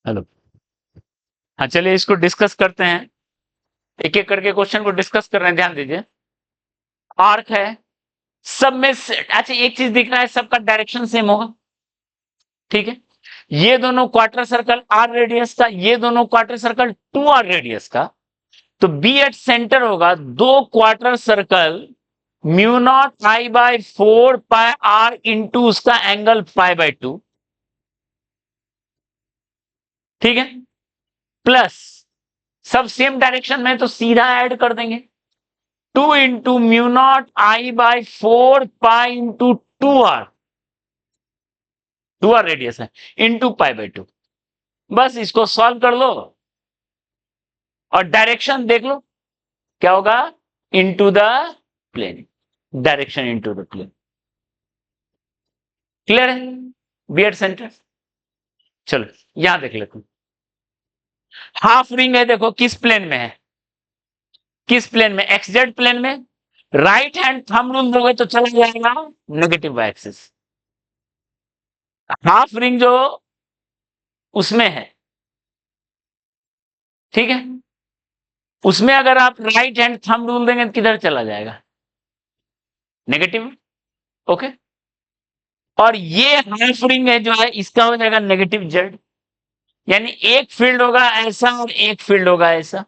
Hello. हाँ, चलिए इसको डिस्कस करते हैं। एक एक करके क्वेश्चन को डिस्कस कर रहे हैं, ध्यान दीजिए। आर्क है, सब में अच्छा एक चीज दिख रहा है, सबका डायरेक्शन सेम होगा। ठीक है, ये दोनों क्वार्टर सर्कल आर रेडियस का, ये दोनों क्वार्टर सर्कल 2r रेडियस का। तो बी एट सेंटर होगा दो quarter circle mu not I bye 4πr into उसका एंगल π/2। ठीक है, प्लस सब सेम डायरेक्शन में तो सीधा ऐड कर देंगे 2 into mu not I bye 4π into 2r radius है इंटू π/2। बस इसको सॉल्व कर लो और डायरेक्शन देख लो क्या होगा, into the plane, direction into the plane. Clear है बी एट सेंटर? चलो यहां देख लेते हैं। हाफ रिंग है, देखो किस प्लेन में है, किस प्लेन में, XZ प्लेन में। राइट हैंड थंब रूल दोगे तो चला जाएगा नेगेटिव एक्सिस। हाफ रिंग जो उसमें है, ठीक है, उसमें अगर आप राइट हैंड थंब रूल देंगे तो किधर चला जाएगा, नेगेटिव। ओके, और ये हाफ रिंग है जो है, इसका हो जाएगा नेगेटिव जेड। यानी एक फील्ड होगा ऐसा और एक फील्ड होगा ऐसा।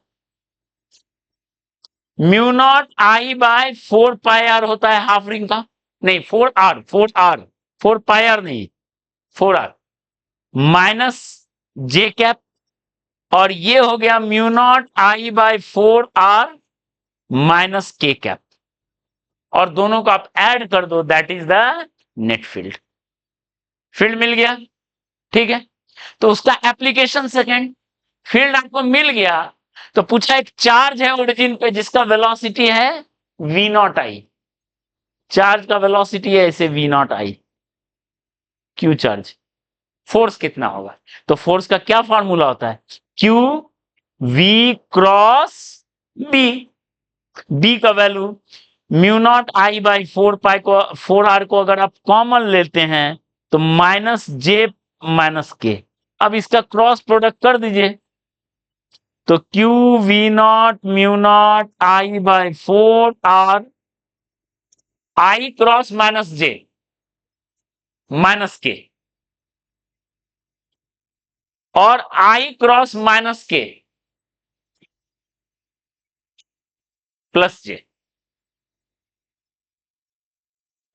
Mu not I bye 4πr होता है हाफ रिंग का, नहीं 4r नहीं 4r माइनस जे कैप, और ये हो गया mu not I by 4r minus K cap, और दोनों को आप ऐड कर दो, that is the net field. Field मिल गया, ठीक है। तो उसका एप्लीकेशन सेकेंड, फील्ड आपको मिल गया तो पूछा एक चार्ज है ओरिजिन पे जिसका वेलोसिटी है v नॉट आई। चार्ज का वेलोसिटी है ऐसे v not I, Q charge. Force कितना होगा, तो फोर्स का क्या फॉर्मूला होता है, Q V cross B। B का value mu not I by 4π को 4r को अगर आप कॉमन लेते हैं तो माइनस जे माइनस के। अब इसका क्रॉस प्रोडक्ट कर दीजिए तो Q V not mu not I by 4r, I cross minus J minus के, और आई क्रॉस माइनस के प्लस जे।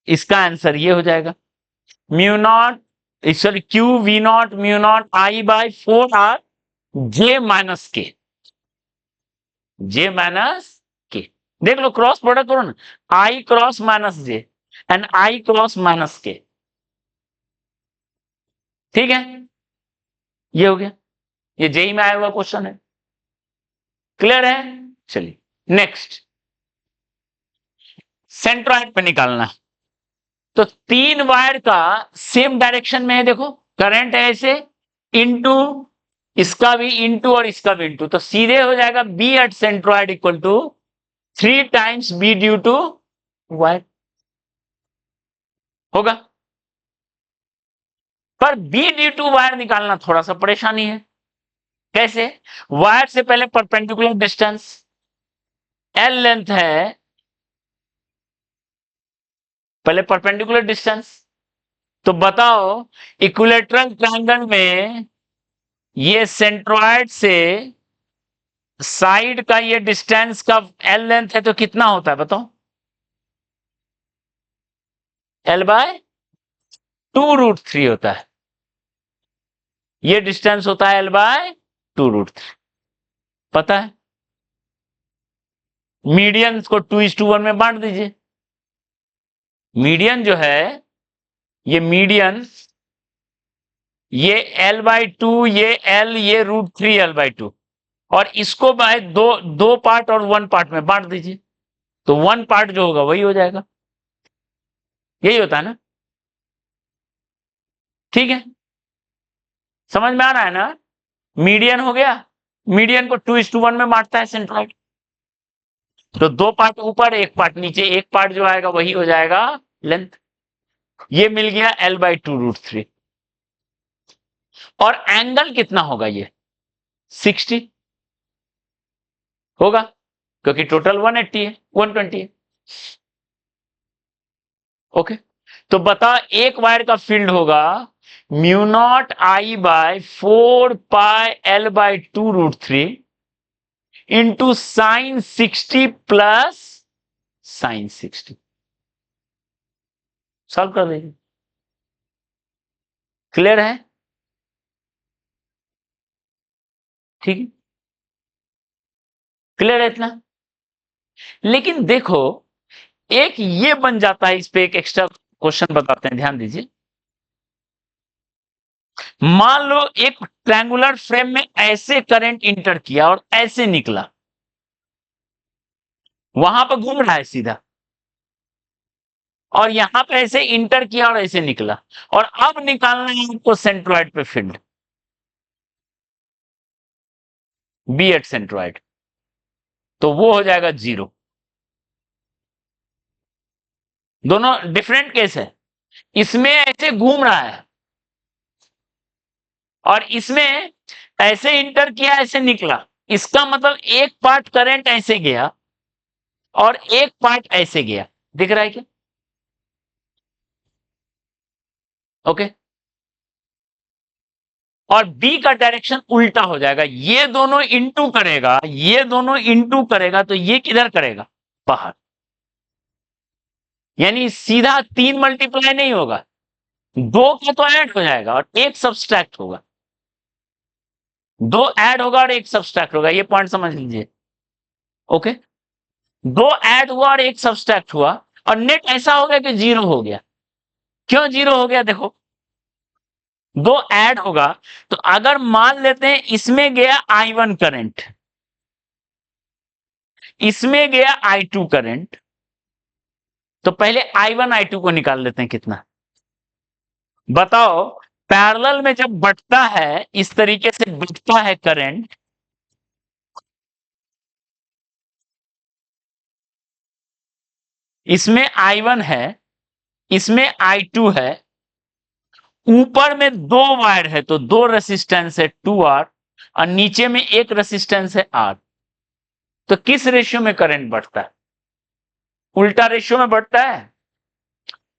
इसका आंसर ये हो जाएगा mu naught sorry Q V not mu not I by 4r J minus के, जे माइनस के। देख लो क्रॉस प्रोडक्ट करो ना, I cross minus J and I cross minus K. ठीक है, ये हो गया, ये जेई में आया हुआ क्वेश्चन है। क्लियर है? चलिए नेक्स्ट, सेंट्रॉइड पे निकालना। तो तीन वायर का सेम डायरेक्शन में है, देखो करंट है ऐसे, इनटू इसका भी इनटू और इसका भी इनटू, तो सीधे हो जाएगा B at centroid equal to 3 times B due to wire होगा। पर बी ड्यू टू वायर निकालना थोड़ा सा परेशानी है। कैसे? वायर से पहले परपेंडिकुलर डिस्टेंस एल लेंथ है, पहले परपेंडिकुलर डिस्टेंस। तो बताओ इक्विलेटरल ट्रायंगल में ये सेंट्रॉइड से साइड का ये डिस्टेंस का एल लेंथ है तो कितना होता है बताओ, एल बाय 2√3 होता है। ये डिस्टेंस होता है एल बाय 2√3, पता है। मीडियन को 2:1 में बांट दीजिए। मीडियन जो है, ये मीडियन, ये l/2, ये l, ये √3 l/2, और इसको बाय दो पार्ट और 1 पार्ट में बांट दीजिए, तो 1 पार्ट जो होगा वही हो जाएगा। यही होता है ना? ठीक है, समझ में आ रहा है ना? मीडियन हो गया, मीडियन को 2:1 में बांटता है सेंट्रॉइड, तो 2 पार्ट ऊपर 1 पार्ट नीचे, 1 पार्ट जो आएगा वही हो जाएगा लेंथ। ये मिल गया l/2√3। और एंगल कितना होगा, ये 60 होगा, क्योंकि टोटल 180 है, 120 है। ओके, तो बता एक वायर का फील्ड होगा mu not I by 4πL/2√3 into sine 60 plus sine 60। Solve कर देंगे, क्लियर है? ठीक है, क्लियर है इतना? लेकिन देखो, एक ये बन जाता है, इस पे एक एक्स्ट्रा क्वेश्चन बताते हैं, ध्यान दीजिए। मान लो एक ट्रायंगुलर फ्रेम में ऐसे करंट इंटर किया और ऐसे निकला, वहां पर घूम रहा है सीधा, और यहां पे ऐसे इंटर किया और ऐसे निकला, और अब निकालना है आपको सेंट्रॉइड पे फील्ड, बी एट सेंट्रॉइड, तो वो हो जाएगा 0। दोनों डिफरेंट केस है, इसमें ऐसे घूम रहा है और इसमें ऐसे इंटर किया ऐसे निकला। इसका मतलब एक पार्ट करंट ऐसे गया और एक पार्ट ऐसे गया, दिख रहा है क्या? ओके, और बी का डायरेक्शन उल्टा हो जाएगा, ये दोनों इंटू करेगा, ये दोनों इंटू करेगा, तो ये किधर करेगा, बाहर। यानी सीधा 3 मल्टीप्लाई नहीं होगा, 2 का तो ऐड हो जाएगा और 1 सब्सट्रैक्ट होगा, 2 ऐड होगा और 1 सब्सट्रैक्ट होगा, ये पॉइंट समझ लीजिए। ओके, 2 ऐड हुआ और 1 सब्सट्रैक्ट हुआ, और नेट ऐसा हो गया कि 0 हो गया। क्यों 0 हो गया, देखो, 2 ऐड होगा, तो अगर मान लेते हैं इसमें गया I1 करंट, इसमें गया I2 करंट, तो पहले I1 I2 को निकाल लेते हैं कितना। बताओ, पैरेलल में जब बढ़ता है, इस तरीके से बढ़ता है करंट, इसमें I1 है, इसमें I2 है, ऊपर में 2 वायर है तो 2 रेसिस्टेंस है 2R, और नीचे में एक रेसिस्टेंस है R। तो किस रेशियो में करंट बढ़ता है, उल्टा रेशियो में बढ़ता है।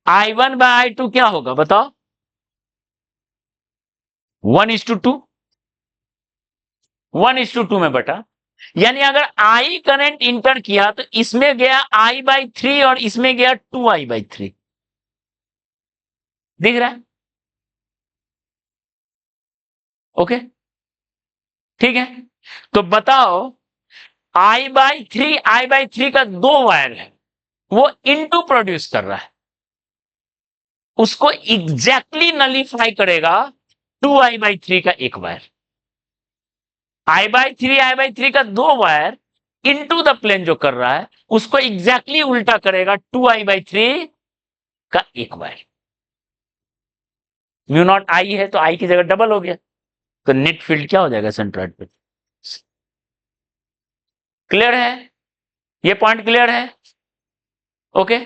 I1/I2 क्या होगा बताओ, 1:2, 1:2 में बटा। यानी अगर I करंट इंटर किया तो इसमें गया I/3 और इसमें गया 2I/3, दिख रहा है? ओके, ठीक है, तो बताओ I/3 का 2 वायर है, वो इनटू प्रोड्यूस कर रहा है, उसको एग्जैक्टली नलीफाई करेगा 2I/3 का एक वायर। I/3 का 2 वायर इनटू द प्लेन जो कर रहा है, उसको एग्जैक्टली उल्टा करेगा 2I/3 का एक वायर। म्यू नॉट आई है तो आई की जगह डबल हो गया, तो नेट फील्ड क्या हो जाएगा सेंट्रॉइड पे। क्लियर है, ये पॉइंट क्लियर है? ओके,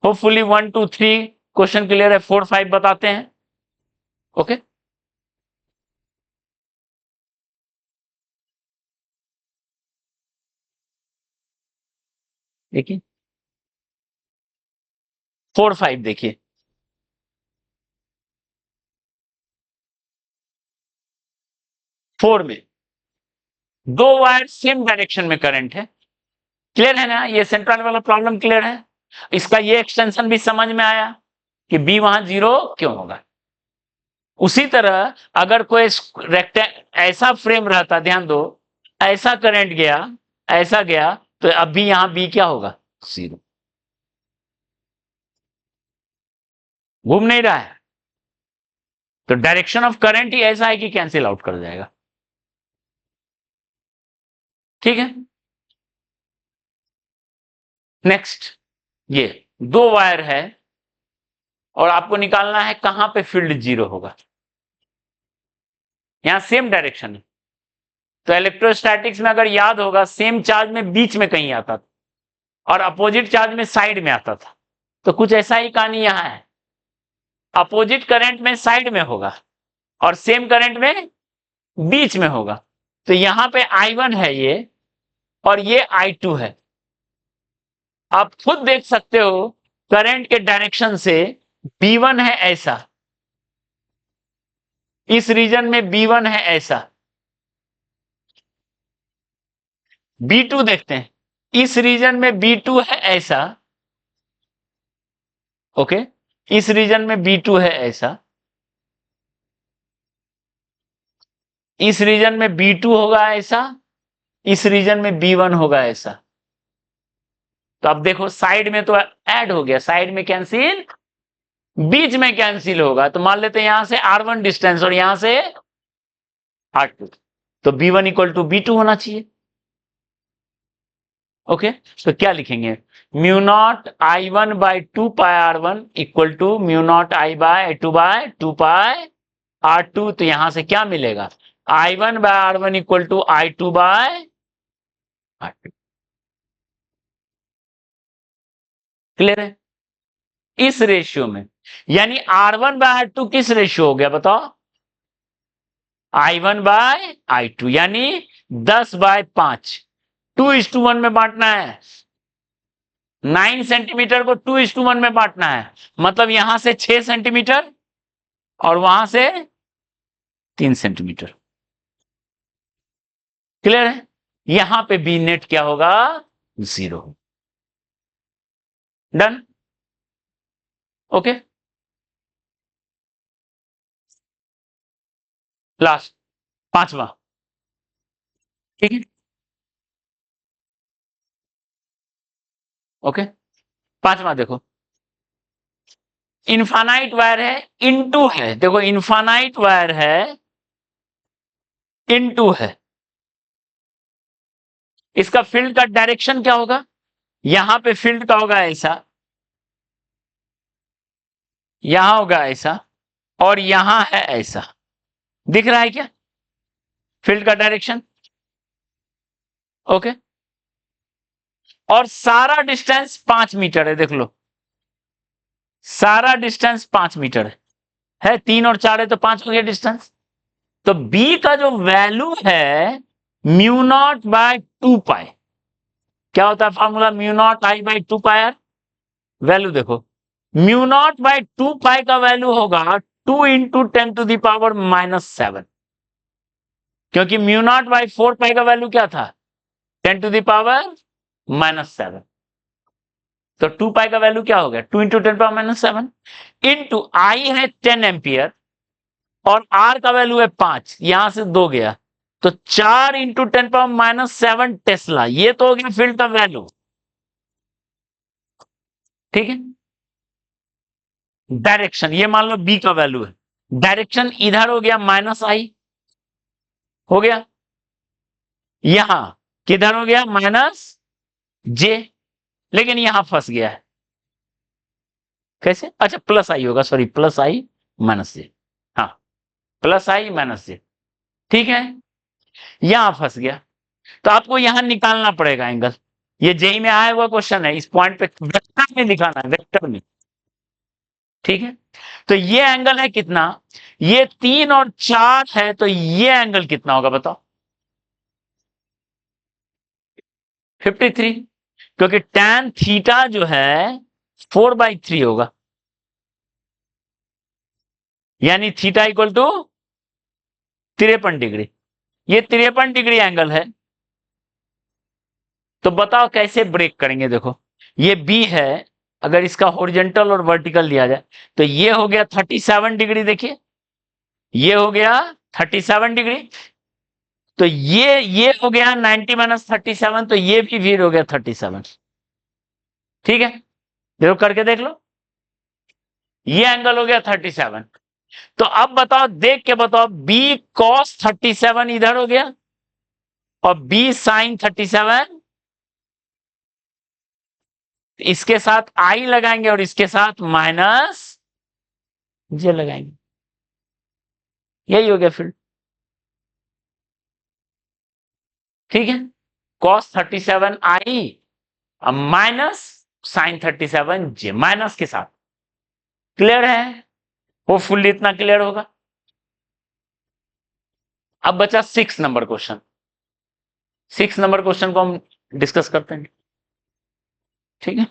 होपफुली 1 2 3 क्वेश्चन क्लियर है, 4 5 बताते हैं। ओके, देखिए 4 5 देखिए, 4 में 2 वायर सेम डायरेक्शन में करंट है। क्लियर है ना, ये सेंट्रल वाला प्रॉब्लम क्लियर है? इसका ये एक्सटेंशन भी समझ में आया कि बी वहां 0 क्यों होगा। उसी तरह अगर कोई ऐसा फ्रेम रहता, ध्यान दो, ऐसा करंट गया, ऐसा गया, तो अब भी यहां बी क्या होगा, 0। घूम नहीं रहा है, तो डायरेक्शन ऑफ करंट ही ऐसा है कि कैंसिल आउट कर जाएगा। ठीक है, नेक्स्ट, ये 2 वायर है और आपको निकालना है कहां पे फील्ड 0 होगा। यहां सेम डायरेक्शन है, तो इलेक्ट्रोस्टैटिक्स में अगर याद होगा, सेम चार्ज में बीच में कहीं आता था और अपोजिट चार्ज में साइड में आता था, तो कुछ ऐसा ही कहानी यहां है, अपोजिट करंट में साइड में होगा और सेम करंट में बीच में होगा। तो यहां पे I1 है ये और ये I2 है। आप खुद देख सकते हो करंट के डायरेक्शन से B1 है ऐसा, इस रीजन में B1 है ऐसा, B2 देखते हैं, इस रीजन में B2 है ऐसा, ओके, इस रीजन में B2 है ऐसा, इस रीजन में B2 होगा ऐसा, इस रीजन में B1 होगा ऐसा। तो अब देखो साइड में तो ऐड हो गया, साइड में कैंसिल, बीच में कैंसिल होगा। तो मान लेते हैं यहां से R1 डिस्टेंस और यहां से R2, तो B1 इक्वल टू B2 होना चाहिए। ओके, तो क्या लिखेंगे, mu naught I1 by 2 pi R1 equal to mu naught I by 2 by 2 pi R2। तो यहां से क्या मिलेगा, I1 by R1 equal to I2 by R2। Clear है, इस रेशियो में, यानी R1 बाय R2 किस रेशियो हो गया बताओ, I1 बाय I2, यानी 10 बाय 5, 2:1 में बांटना है। 9 सेंटीमीटर को 2:1 में बांटना है, मतलब यहां से 6 सेंटीमीटर और वहां से 3 सेंटीमीटर। क्लियर है, यहां पे बी नेट क्या होगा, 0। Done, okay. लास्ट, पांचवा, ठीक है, ओके। पांचवा देखो, इनफाइनाइट वायर है, इनटू है, देखो इनफाइनाइट वायर है, इनटू है, इसका फील्ड का डायरेक्शन क्या होगा, यहां पे फील्ड का होगा ऐसा, यहां होगा ऐसा, और यहां है ऐसा। दिख रहा है क्या फील्ड का डायरेक्शन, ओके। और सारा डिस्टेंस 5 मीटर है, देख लो सारा डिस्टेंस 5 मीटर है, 3 और 4 है तो 5 हो गया डिस्टेंस। तो बी का जो वैल्यू है म्यू नॉट बाय 2 पाई, क्या होता है formula, mu naught I by 2 pi R. Value देखो, म्यू नॉट बाई 2 पाई का वैल्यू होगा 2 इंटू 10⁻⁻7, क्योंकि म्यू नॉट बाई 4 पाई का वैल्यू क्या था, 10⁻⁻7। तो 2 पाई का वैल्यू क्या हो गया, 2 इंटू 10⁻⁻7 इंटू आई है 10 एम्पियर और आर का वैल्यू है 5, यहां से 2 गया, तो 4 इंटू 10⁻⁻7 टेस्ला, ये तो हो गया फील्ड का वैल्यू। ठीक है, डायरेक्शन ये मान लो बी का वैल्यू है, डायरेक्शन इधर हो गया -I, हो गया, यहां किधर हो गया -J, लेकिन यहां फंस गया है, कैसे, अच्छा +I होगा, सॉरी +I -J, हाँ +I -J, ठीक है, यहां फंस गया। तो आपको यहां निकालना पड़ेगा एंगल, ये जेई में आया हुआ क्वेश्चन है, इस पॉइंट पे वेक्टर में दिखाना है, वेक्टर में, ठीक है। तो ये एंगल है कितना, ये 3 और 4 है, तो ये एंगल कितना होगा बताओ, 53, क्योंकि tan थीटा जो है 4/3 होगा, यानी थीटा इक्वल टू 53 डिग्री, ये 53 डिग्री एंगल है। तो बताओ कैसे ब्रेक करेंगे, देखो ये बी है, अगर इसका हॉरिजॉन्टल और वर्टिकल लिया जाए तो ये हो गया 37 डिग्री, देखिए ये हो गया 37 डिग्री, तो ये हो गया 90-37, तो ये भी फिर हो गया 37, ठीक है, देखो करके देख लो, ये एंगल हो गया 37। तो अब बताओ, देख के बताओ, बी cos 37 इधर हो गया और बी sin 37, इसके साथ I लगाएंगे और इसके साथ -J लगाएंगे, यही हो गया फील्ड, ठीक है, cos 37 I -sin 37 J, minus के साथ। क्लियर है, होपफुली इतना क्लियर होगा। अब बचा 6 नंबर क्वेश्चन। 6 नंबर क्वेश्चन को हम डिस्कस करते हैं, ठीक है।